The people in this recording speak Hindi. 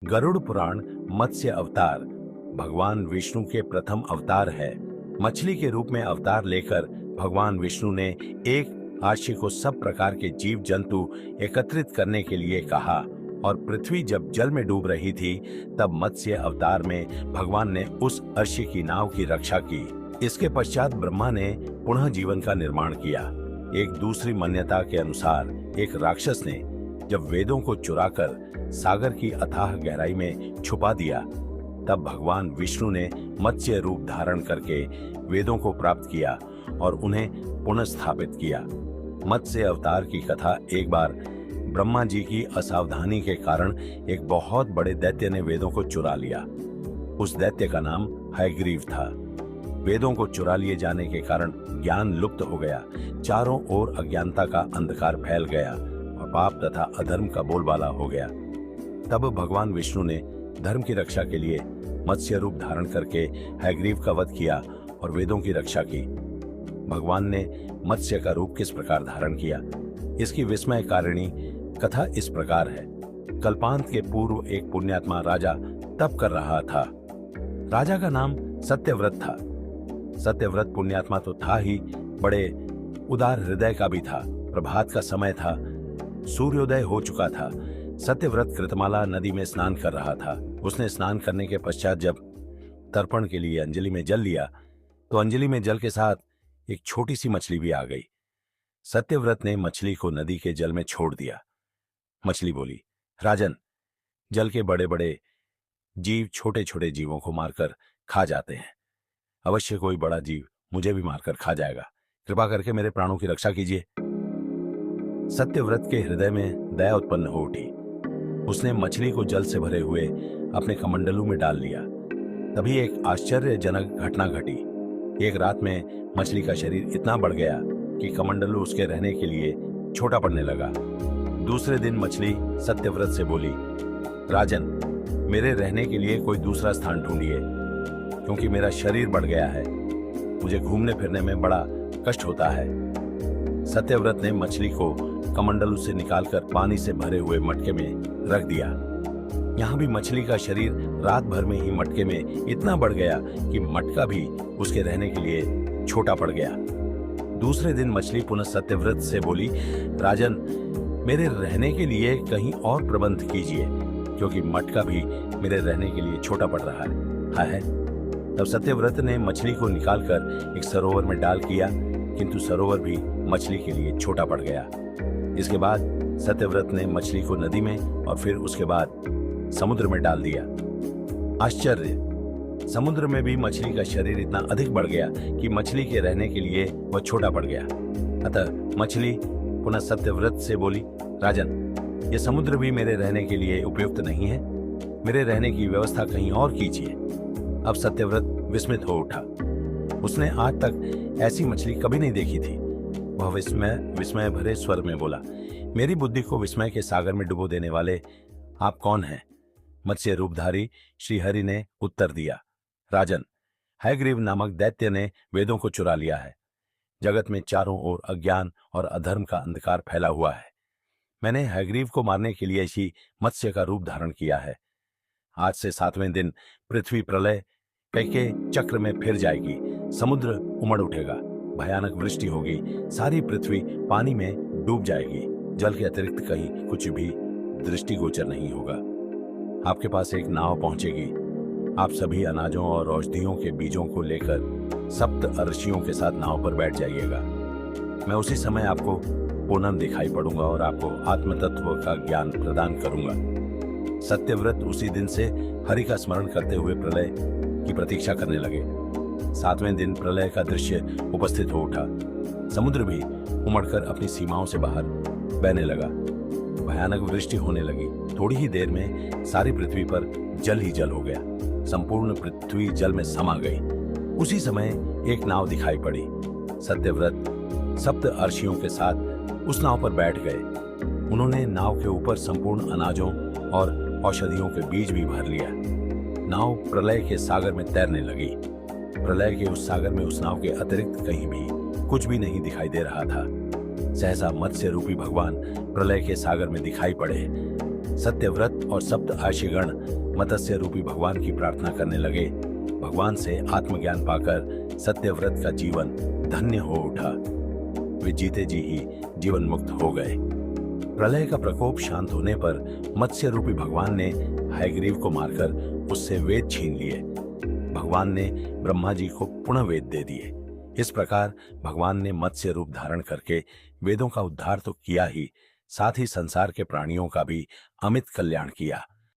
गरुड़ पुराण मत्स्य अवतार भगवान विष्णु के प्रथम अवतार है। मछली के रूप में अवतार लेकर भगवान विष्णु ने एक आशी को सब प्रकार के जीव जंतु एकत्रित करने के लिए कहा और पृथ्वी जब जल में डूब रही थी तब मत्स्य अवतार में भगवान ने उस अर्शी की नाव की रक्षा की। इसके पश्चात ब्रह्मा ने पुनः जीवन का निर्माण किया। एक दूसरी मान्यता के अनुसार एक राक्षस ने जब वेदों को चुराकर सागर की अथाह गहराई में छुपा दिया तब भगवान विष्णु ने मत्स्य रूप धारण करके वेदों को प्राप्त किया और उन्हें पुनः स्थापित किया। मत्स्य अवतार की कथा एक बार ब्रह्मा जी की असावधानी के कारण एक बहुत बड़े दैत्य ने वेदों को चुरा लिया। उस दैत्य का नाम हयग्रीव था। वेदों को चुरा लिए जाने के कारण ज्ञान लुप्त हो गया। चारों ओर अज्ञानता का अंधकार फैल गया और पाप तथा अधर्म का बोलबाला हो गया। तब भगवान विष्णु ने धर्म की रक्षा के लिए मत्स्य रूप धारण करके हयग्रीव का वध किया और वेदों की रक्षा की। भगवान ने मत्स्य का रूप किस प्रकार धारण किया, इसकी विस्मयकारिणी कथा इस प्रकार है। कल्पांत के पूर्व एक पुण्यात्मा राजा तप कर रहा था। राजा का नाम सत्यव्रत था। सत्यव्रत पुण्यात्मा तो था ही, बड़े उदार हृदय का भी था। प्रभात का समय था, सूर्योदय हो चुका था। सत्यव्रत कृतमाला नदी में स्नान कर रहा था। उसने स्नान करने के पश्चात जब तर्पण के लिए अंजलि में जल लिया तो अंजलि में जल के साथ एक छोटी सी मछली भी आ गई। सत्यव्रत ने मछली को नदी के जल में छोड़ दिया। मछली बोली, राजन, जल के बड़े बड़े जीव छोटे छोटे जीवों को मारकर खा जाते हैं। अवश्य कोई बड़ा जीव मुझे भी मारकर खा जाएगा। कृपा करके मेरे प्राणों की रक्षा कीजिए। सत्यव्रत के हृदय में दया उत्पन्न हो उठी। उसने मछली को जल से भरे हुए अपने कमंडलू में डाल लिया। तभी एक आश्चर्यजनक घटना घटी। एक रात में मछली का शरीर इतना बढ़ गया कि कमंडलू उसके रहने के लिए छोटा पड़ने लगा। दूसरे दिन मछली सत्यव्रत से बोली, राजन, मेरे रहने के लिए कोई दूसरा स्थान ढूंढिए, क्योंकि मेरा शरीर बढ़ गया है। मुझे घूमने फिरने में बड़ा कष्ट होता है। सत्यव्रत ने मछली को कमंडलू से निकालकर पानी से भरे हुए मटके में रख दिया। यहाँ भी मछली का शरीर रात भर में ही मटके में इतना बढ़ गया कि मटका भी उसके रहने के लिए छोटा पड़ गया। दूसरे दिन मछली पुनः सत्यव्रत से बोली, राजन, मेरे रहने के लिए कहीं और प्रबंध कीजिए, क्योंकि मटका भी मेरे रहने के लिए छोटा पड़ रहा है। तब सत्यव्रत ने मछली को निकालकर एक सरोवर में डाल किया, किंतु सरोवर भी मछली के लिए छोटा पड़ गया। इसके बाद सत्यव्रत ने मछली को नदी में और फिर उसके बाद समुद्र में डाल दिया। आश्चर्य, समुद्र में भी मछली का शरीर इतना अधिक बढ़ गया कि मछली के रहने के लिए वह छोटा पड़ गया। अतः मछली पुनः सत्यव्रत से बोली, राजन, यह समुद्र भी मेरे रहने के लिए उपयुक्त नहीं है। मेरे रहने की व्यवस्था कहीं और कीजिए। अब सत्यव्रत विस्मित हो उठा। उसने आज तक ऐसी मछली कभी नहीं देखी थी। वह विस्मय भरे स्वर में बोला, मेरी बुद्धि को विस्मय के सागर में डुबो देने वाले आप कौन हैं? मत्स्य रूपधारी श्रीहरि ने उत्तर दिया, राजन, हयग्रीव नामक दैत्य ने वेदों को चुरा लिया है। जगत में चारों ओर अज्ञान और अधर्म का अंधकार फैला हुआ है। मैंने हयग्रीव को मारने के लिए इसी मत्स्य का रूप धारण किया है। आज से 7वें दिन पृथ्वी प्रलय के चक्र में फिर जाएगी। समुद्र उमड़ उठेगा, भयानक वृष्टि होगी, सारी पृथ्वी पानी में डूब जाएगी। जल के अतिरिक्त कहीं कुछ भी दृष्टिगोचर नहीं होगा। आपके पास एक नाव पहुंचेगी। आप सभी अनाजों और औषधियों के बीजों को लेकर सप्त अर्षियों के साथ नाव पर बैठ जाइएगा। मैं उसी समय आपको पूनम दिखाई पड़ूंगा और आपको आत्मतत्व का ज्ञान प्रदान करूंगा। सत्यव्रत उसी दिन से हरि का स्मरण करते हुए प्रलय की प्रतीक्षा करने लगे। 7वें दिन प्रलय का दृश्य उपस्थित हो उठा। समुद्र भी उमड़कर अपनी सीमाओं से बाहर बहने लगा। भयानक वृष्टि होने लगी। थोड़ी ही देर में सारी पृथ्वी पर जल ही जल हो गया। संपूर्ण पृथ्वी जल में समा गई। उसी समय एक नाव दिखाई पड़ी। सत्यव्रत सप्त अर्षियों के साथ उस नाव पर बैठ गए। उन्होंने नाव के ऊपर संपूर्ण अनाजों और औषधियों के बीज भी भर लिया। नाव प्रलय के सागर में तैरने लगी। प्रलय के उस सागर में उस नाव के अतिरिक्त कहीं भी कुछ भी नहीं दिखाई दे रहा था। सहसा मत्स्य रूपी भगवान प्रलय के सागर में दिखाई पड़े। सत्यव्रत और सप्त आशीगण मत्स्य रूपी भगवान की प्रार्थना करने लगे। भगवान से आत्मज्ञान पाकर सत्यव्रत का जीवन धन्य हो उठा। वे जीते जी ही जीवन मुक्त हो गए। प्रलय का प्रकोप शांत होने पर मत्स्य रूपी भगवान ने हयग्रीव को मारकर उससे वेद छीन लिए। भगवान ने ब्रह्मा जी को पुनः वेद दे दिए। इस प्रकार भगवान ने मत्स्य रूप धारण करके वेदों का उद्धार तो किया ही, साथ ही संसार के प्राणियों का भी अमित कल्याण किया।